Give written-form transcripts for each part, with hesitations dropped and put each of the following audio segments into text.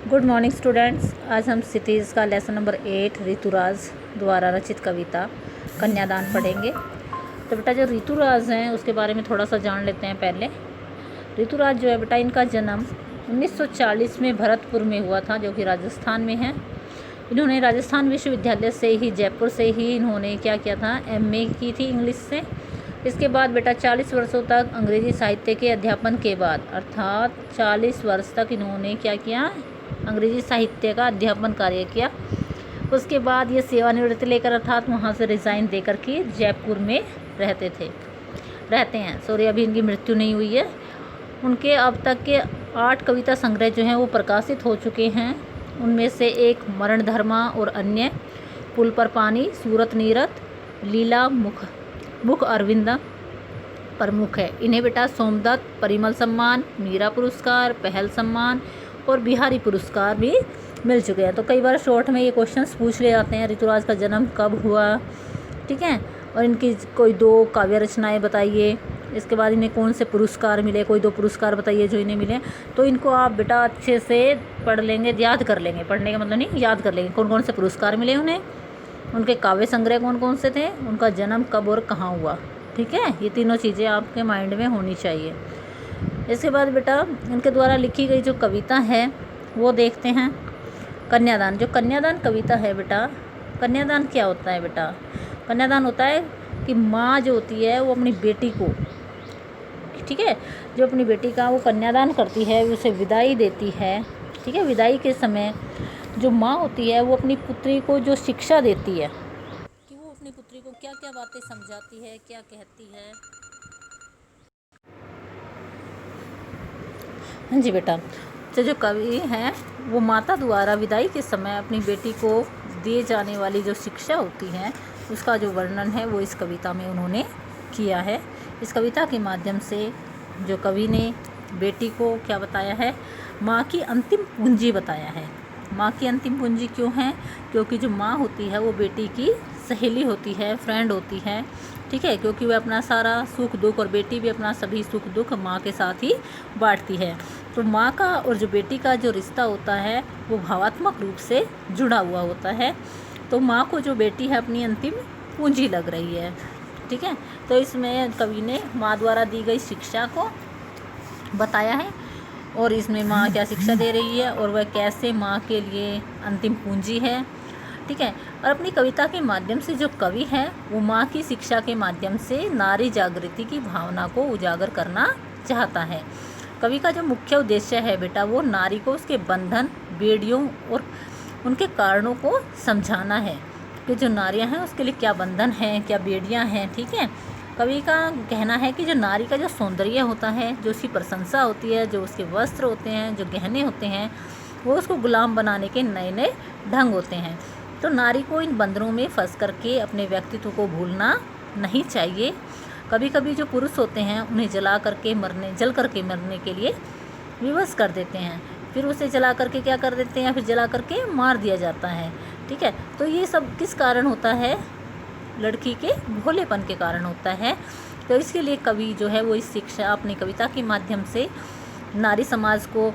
Good morning students. आज हम cities का लेसन नंबर 8 ऋतुराज द्वारा रचित कविता कन्यादान पढ़ेंगे। तो बेटा जो ऋतुराज हैं उसके बारे में थोड़ा सा जान लेते हैं पहले। ऋतुराज जो है बेटा, इनका जन्म 1940 में भरतपुर में हुआ था, जो कि राजस्थान में है। इन्होंने राजस्थान विश्वविद्यालय से ही, जयपुर से ही इन्होंने क्या किया था, एमए की थी इंग्लिश से। इसके बाद बेटा 40 वर्षों तक अंग्रेजी साहित्य के अध्यापन के बाद, अर्थात 40 वर्ष तक इन्होंने क्या किया, अंग्रेजी साहित्य का अध्यापन कार्य किया। उसके बाद ये सेवानिवृत्ति लेकर, अर्थात वहाँ से रिज़ाइन देकर के जयपुर में रहते हैं। सॉरी, अभी इनकी मृत्यु नहीं हुई है। उनके अब तक के 8 कविता संग्रह जो हैं वो प्रकाशित हो चुके हैं। उनमें से एक मरण धर्मा और अन्य, पुल पर पानी, सूरत नीरत, लीला मुख अरविंद प्रमुख है। इन्हें बेटा सोमदत्त परिमल सम्मान, मीरा पुरस्कार, पहल सम्मान और बिहारी पुरस्कार भी मिल चुके हैं। तो कई बार शॉर्ट में ये क्वेश्चंस पूछ ले जाते हैं, ऋतुराज का जन्म कब हुआ, ठीक है, और इनकी कोई 2 काव्य रचनाएं बताइए। इसके बाद इन्हें कौन से पुरस्कार मिले, कोई 2 पुरस्कार बताइए जो इन्हें मिले। तो इनको आप बेटा अच्छे से पढ़ लेंगे, याद कर लेंगे। पढ़ने का मतलब नहीं, याद कर लेंगे कौन कौन से पुरस्कार मिले उन्हें, उनके काव्य संग्रह कौन कौन से थे, उनका जन्म कब और कहाँ हुआ। ठीक है, ये तीनों चीज़ें आपके माइंड में होनी चाहिए। इसके बाद बेटा इनके द्वारा लिखी गई जो कविता है वो देखते हैं। कन्यादान, जो कन्यादान कविता है बेटा, कन्यादान क्या होता है बेटा? कन्यादान होता है कि माँ जो होती है वो अपनी बेटी को, ठीक है, जो अपनी बेटी का वो कन्यादान करती है, उसे विदाई देती है। ठीक है, विदाई के समय जो माँ होती है वो अपनी पुत्री को जो शिक्षा देती है कि वो अपनी पुत्री को क्या क्या बातें समझाती है, क्या कहती है। हाँ जी बेटा, तो जो कवि हैं वो माता द्वारा विदाई के समय अपनी बेटी को दिए जाने वाली जो शिक्षा होती है उसका जो वर्णन है वो इस कविता में उन्होंने किया है। इस कविता के माध्यम से जो कवि ने बेटी को क्या बताया है, माँ की अंतिम पूंजी बताया है। माँ की अंतिम पूंजी क्यों है? क्योंकि जो माँ होती है वो बेटी की सहेली होती है, फ्रेंड होती है। ठीक है, क्योंकि वह अपना सारा सुख दुख, और बेटी भी अपना सभी सुख दुख माँ के साथ ही बांटती है। तो माँ का और जो बेटी का जो रिश्ता होता है वो भावात्मक रूप से जुड़ा हुआ होता है। तो माँ को जो बेटी है अपनी अंतिम पूंजी लग रही है। ठीक है, तो इसमें कवि ने माँ द्वारा दी गई शिक्षा को बताया है, और इसमें माँ क्या शिक्षा दे रही है और वह कैसे माँ के लिए अंतिम पूंजी है। ठीक है, और अपनी कविता के माध्यम से जो कवि है वो माँ की शिक्षा के माध्यम से नारी जागृति की भावना को उजागर करना चाहता है। कवि का जो मुख्य उद्देश्य है बेटा वो नारी को उसके बंधन, बेड़ियों और उनके कारणों को समझाना है कि जो नारियां हैं उसके लिए क्या बंधन हैं, क्या बेड़ियां हैं। ठीक है, कवि का कहना है कि जो नारी का जो सौंदर्य होता है, जो उसकी प्रशंसा होती है, जो उसके वस्त्र होते हैं, जो गहने होते हैं, वो उसको गुलाम बनाने के नए नए ढंग होते हैं। तो नारी को इन बंधनों में फंस करके अपने व्यक्तित्व को भूलना नहीं चाहिए। कभी कभी जो पुरुष होते हैं उन्हें जल करके मरने के लिए विवश कर देते हैं, फिर उसे जला करके क्या कर देते हैं, फिर जला करके मार दिया जाता है। ठीक है, तो ये सब किस कारण होता है? लड़की के भोलेपन के कारण होता है। तो इसके लिए कवि जो है वो इस शिक्षा अपनी कविता के माध्यम से नारी समाज को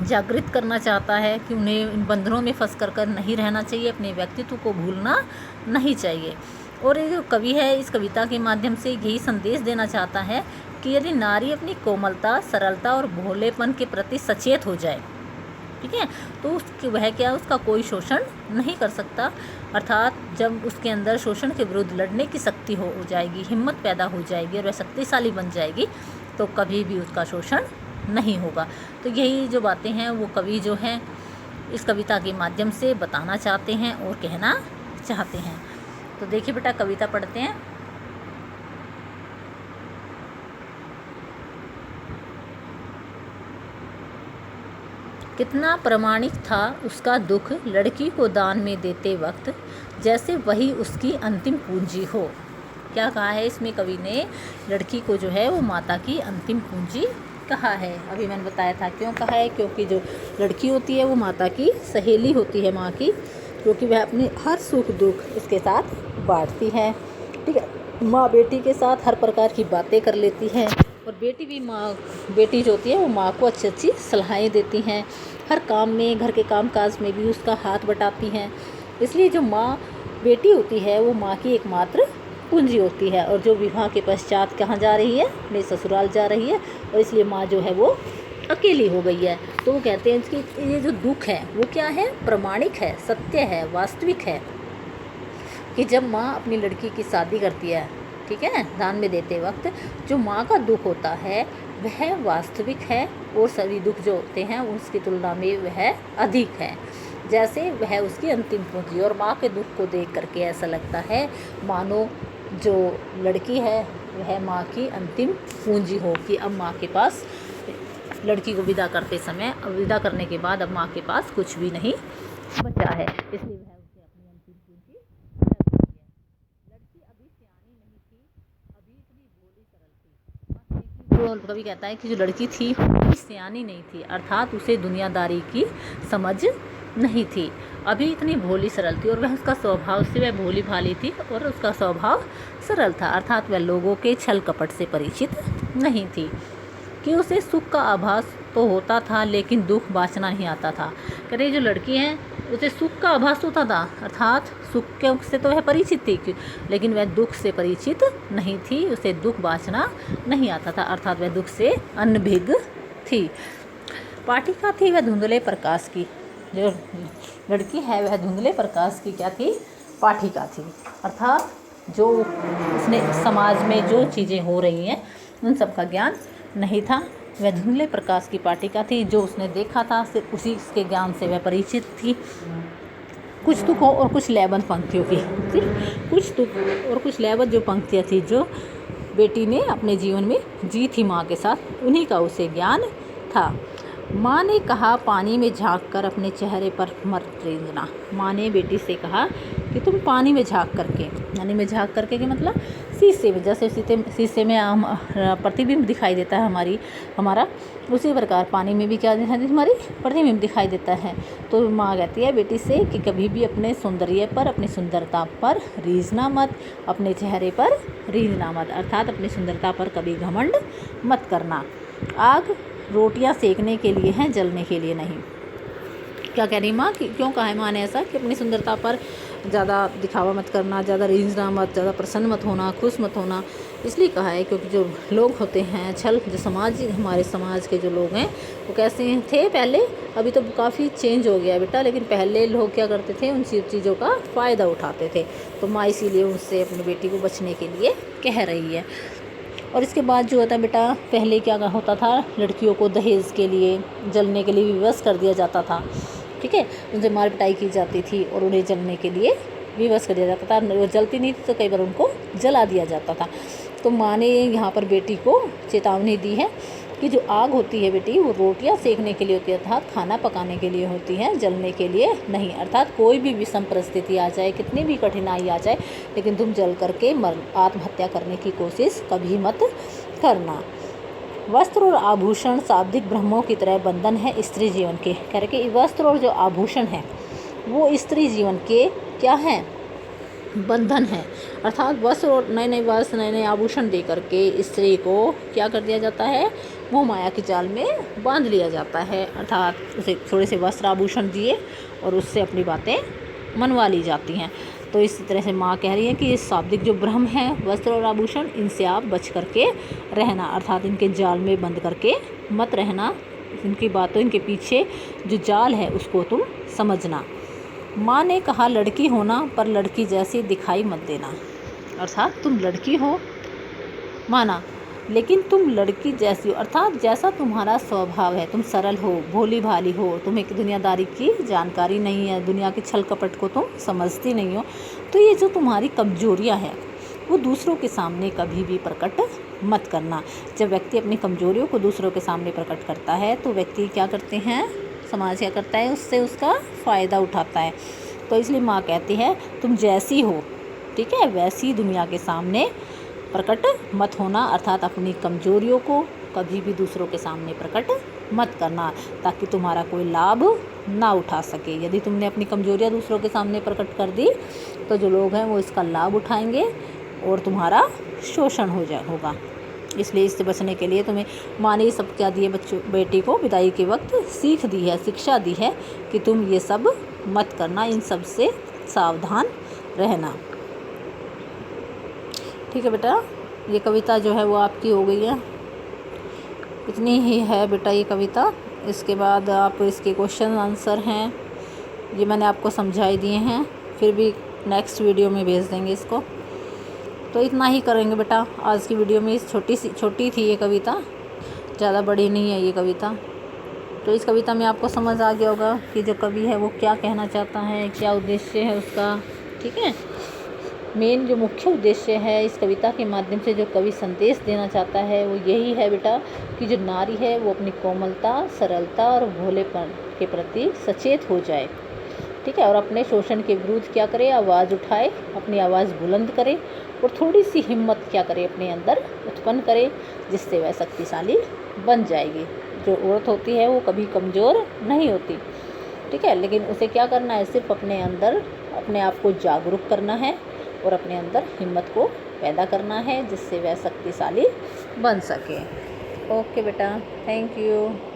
जागृत करना चाहता है कि उन्हें इन बंधनों में फंस कर नहीं रहना चाहिए, अपने व्यक्तित्व को भूलना नहीं चाहिए। और ये जो कवि है इस कविता के माध्यम से यही संदेश देना चाहता है कि यदि नारी अपनी कोमलता, सरलता और भोलेपन के प्रति सचेत हो जाए, ठीक है, तो उसकी वह क्या, उसका कोई शोषण नहीं कर सकता। अर्थात जब उसके अंदर शोषण के विरुद्ध लड़ने की शक्ति हो जाएगी, हिम्मत पैदा हो जाएगी और वह शक्तिशाली बन जाएगी, तो कभी भी उसका शोषण नहीं होगा। तो यही जो बातें हैं वो कवि जो हैं इस कविता के माध्यम से बताना चाहते हैं और कहना चाहते हैं। तो देखिए बेटा, कविता पढ़ते हैं। कितना प्रामाणिक था उसका दुख लड़की को दान में देते वक्त, जैसे वही उसकी अंतिम पूंजी हो। क्या कहा है इसमें कवि ने? लड़की को जो है वो माता की अंतिम पूंजी कहा है। अभी मैंने बताया था क्यों कहा है, क्योंकि जो लड़की होती है वो माता की सहेली होती है, माँ की, क्योंकि वह अपने हर सुख दुख उसके साथ बांटती है। ठीक है, माँ बेटी के साथ हर प्रकार की बातें कर लेती है, और बेटी भी बेटी जो होती है वो माँ को अच्छी अच्छी सलाहें देती हैं। हर काम में, घर के कामकाज में भी उसका हाथ बटाती हैं। इसलिए जो माँ बेटी होती है वो माँ की एकमात्र पूंजी होती है, और जो विवाह के पश्चात कहाँ जा रही है, अपने ससुराल जा रही है, और इसलिए माँ जो है वो अकेली हो गई है। तो वो कहते हैं कि ये जो दुख है वो क्या है, प्रमाणिक है, सत्य है, वास्तविक है, कि जब माँ अपनी लड़की की शादी करती है, ठीक है, दान में देते वक्त जो माँ का दुख होता है वह वास्तविक है, और सभी दुख जो होते हैं उसकी तुलना में वह अधिक है, जैसे वह उसकी अंतिम पूंजी। और माँ के दुख को देख करके ऐसा लगता है मानो जो लड़की है वह माँ की अंतिम पूंजी हो, कि अब माँ के पास, लड़की को विदा करते समय, विदा करने के बाद अब माँ के पास कुछ भी नहीं बचा है, इसलिए वह उसे अपनी अंतिम पूंजी रखती है। लड़की अभी सियानी नहीं थी, अभी इतनी भोली सरल थी। जो कवि कहता है कि जो लड़की थी अभी सियानी नहीं थी, अर्थात उसे दुनियादारी की समझ नहीं थी, अभी इतनी भोली सरल थी, और वह उसका स्वभाव से वह भोली भाली थी और उसका स्वभाव सरल था, अर्थात वह लोगों के छल कपट से परिचित नहीं थी, कि उसे सुख का आभास तो होता था लेकिन दुख बाँचना नहीं आता था। कह रही जो लड़की है उसे सुख का आभास होता था, अर्थात सुख के से तो वह परिचित थी, लेकिन वह दुख से परिचित नहीं थी, उसे दुख बाँचना नहीं आता था, अर्थात वह दुख से अनभिज्ञ थी। पाठिका थी वह धुंधले प्रकाश की, जो लड़की है वह धुंधले प्रकाश की क्या थी, पाठिका थी, अर्थात जो उसने समाज में जो चीज़ें हो रही हैं उन सब का ज्ञान नहीं था। वह धुंधले प्रकाश की पाठिका थी, जो उसने देखा था सिर्फ उसी के ज्ञान से वह परिचित थी। कुछ तुकों और कुछ लयबद्ध पंक्तियों की, कुछ तुक और कुछ लयबद्ध जो पंक्तियाँ थी जो बेटी ने अपने जीवन में जी थी माँ के साथ, उन्हीं का उसे ज्ञान था। माँ ने कहा पानी में झांक कर अपने चेहरे पर मत रेंजना। माँ ने बेटी से कहा कि तुम पानी में झांक करके, पानी में झांक करके कि मतलब शीशे में, जैसे शीशे में हम प्रतिबिंब दिखाई देता है हमारा, उसी प्रकार पानी में भी क्या दिखाई देती, हमारी प्रतिबिंब दिखाई देता है। तो माँ कहती है बेटी से कि कभी भी अपने सौंदर्य पर, अपनी सुंदरता पर रीझना मत, अपने चेहरे पर रीझना मत, अर्थात अपनी सुंदरता पर कभी घमंड मत करना। आग रोटियां सेकने के लिए हैं, जलने के लिए नहीं। क्या कह रही माँ कि क्यों कहा है माँ ने ऐसा कि अपनी सुंदरता पर ज़्यादा दिखावा मत करना, ज़्यादा रीझना मत, ज़्यादा प्रसन्न मत होना, खुश मत होना, इसलिए कहा है क्योंकि जो लोग होते हैं छल, जो हमारे समाज के जो लोग हैं वो कैसे थे पहले, अभी तो काफ़ी चेंज हो गया बेटा, लेकिन पहले लोग क्या करते थे, उन चीज़ों का फ़ायदा उठाते थे। तो माँ इसीलिए उनसे अपनी बेटी को बचने के लिए कह रही है। और इसके बाद जो होता है बेटा, पहले क्या होता था, लड़कियों को दहेज के लिए, जलने के लिए विवश कर दिया जाता था, ठीक है, उनसे मार पिटाई की जाती थी और उन्हें जलने के लिए विवश कर दिया जाता था। वो जलती नहीं थी तो कई बार उनको जला दिया जाता था। तो माँ ने यहाँ पर बेटी को चेतावनी दी है कि जो आग होती है बेटी वो रोटियां सेकने के लिए होती है, अर्थात खाना पकाने के लिए होती है, जलने के लिए नहीं। अर्थात कोई भी विषम परिस्थिति आ जाए, कितनी भी कठिनाई आ जाए, लेकिन तुम जल करके आत्महत्या करने की कोशिश कभी मत करना। वस्त्र और आभूषण शाब्दिक ब्रह्मों की तरह बंधन है स्त्री जीवन के। कह रहे कि वस्त्र और जो आभूषण है वो स्त्री जीवन के क्या है, बंधन है। अर्थात वस्त्र और नए नए वस्त्र, नए नए आभूषण दे करके स्त्री को क्या कर दिया जाता है, मोह माया के जाल में बांध लिया जाता है। अर्थात उसे थोड़े से वस्त्र आभूषण दिए और उससे अपनी बातें मनवा ली जाती हैं। तो इसी तरह से माँ कह रही है कि ये शाब्दिक जो ब्रह्म है, वस्त्र और आभूषण, इनसे आप बच करके रहना, अर्थात इनके जाल में बंद करके मत रहना, इनकी बातों, इनके पीछे जो जाल है उसको तुम समझना। माँ ने कहा लड़की होना पर लड़की जैसी दिखाई मत देना, अर्थात तुम लड़की हो माना, लेकिन तुम लड़की जैसी हो, अर्थात जैसा तुम्हारा स्वभाव है, तुम सरल हो, भोली भाली हो, तुम्हें दुनियादारी की जानकारी नहीं है, दुनिया के छल कपट को तुम समझती नहीं हो, तो ये जो तुम्हारी कमजोरियाँ हैं वो दूसरों के सामने कभी भी प्रकट मत करना। जब व्यक्ति अपनी कमजोरियों को दूसरों के सामने प्रकट करता है तो व्यक्ति क्या करते हैं, समाज क्या करता है, उससे उसका फ़ायदा उठाता है। तो इसलिए माँ कहती है तुम जैसी हो, ठीक है, वैसी दुनिया के सामने प्रकट मत होना, अर्थात अपनी कमजोरियों को कभी भी दूसरों के सामने प्रकट मत करना, ताकि तुम्हारा कोई लाभ ना उठा सके। यदि तुमने अपनी कमजोरियाँ दूसरों के सामने प्रकट कर दी तो जो लोग हैं वो इसका लाभ उठाएंगे और तुम्हारा शोषण होगा। इसलिए इससे बचने के लिए तुम्हें माँ ने ये सब क्या दिए बच्चों, बेटी को विदाई के वक्त सीख दी है, शिक्षा दी है कि तुम ये सब मत करना, इन सब से सावधान रहना। ठीक है बेटा, ये कविता जो है वो आपकी हो गई है। इतनी ही है बेटा ये कविता। इसके बाद आप इसके क्वेश्चन आंसर हैं ये मैंने आपको समझाई दिए हैं, फिर भी नेक्स्ट वीडियो में भेज देंगे इसको। तो इतना ही करेंगे बेटा आज की वीडियो में। छोटी थी ये कविता, ज़्यादा बड़ी नहीं है ये कविता। तो इस कविता में आपको समझ आ गया होगा कि जो कवि है वो क्या कहना चाहता है, क्या उद्देश्य है उसका। ठीक है, मेन जो मुख्य उद्देश्य है इस कविता के माध्यम से जो कवि संदेश देना चाहता है वो यही है बेटा कि जो नारी है वो अपनी कोमलता, सरलता और भोलेपन के प्रति सचेत हो जाए। ठीक है, और अपने शोषण के विरुद्ध क्या करे, आवाज़ उठाए, अपनी आवाज़ बुलंद करे और थोड़ी सी हिम्मत क्या करे अपने अंदर उत्पन्न करे, जिससे वह शक्तिशाली बन जाएगी। जो औरत होती है वो कभी कमज़ोर नहीं होती। ठीक है, लेकिन उसे क्या करना है, सिर्फ अपने अंदर अपने आप को जागरूक करना है और अपने अंदर हिम्मत को पैदा करना है, जिससे वह शक्तिशाली बन सके। ओके बेटा, थैंक यू।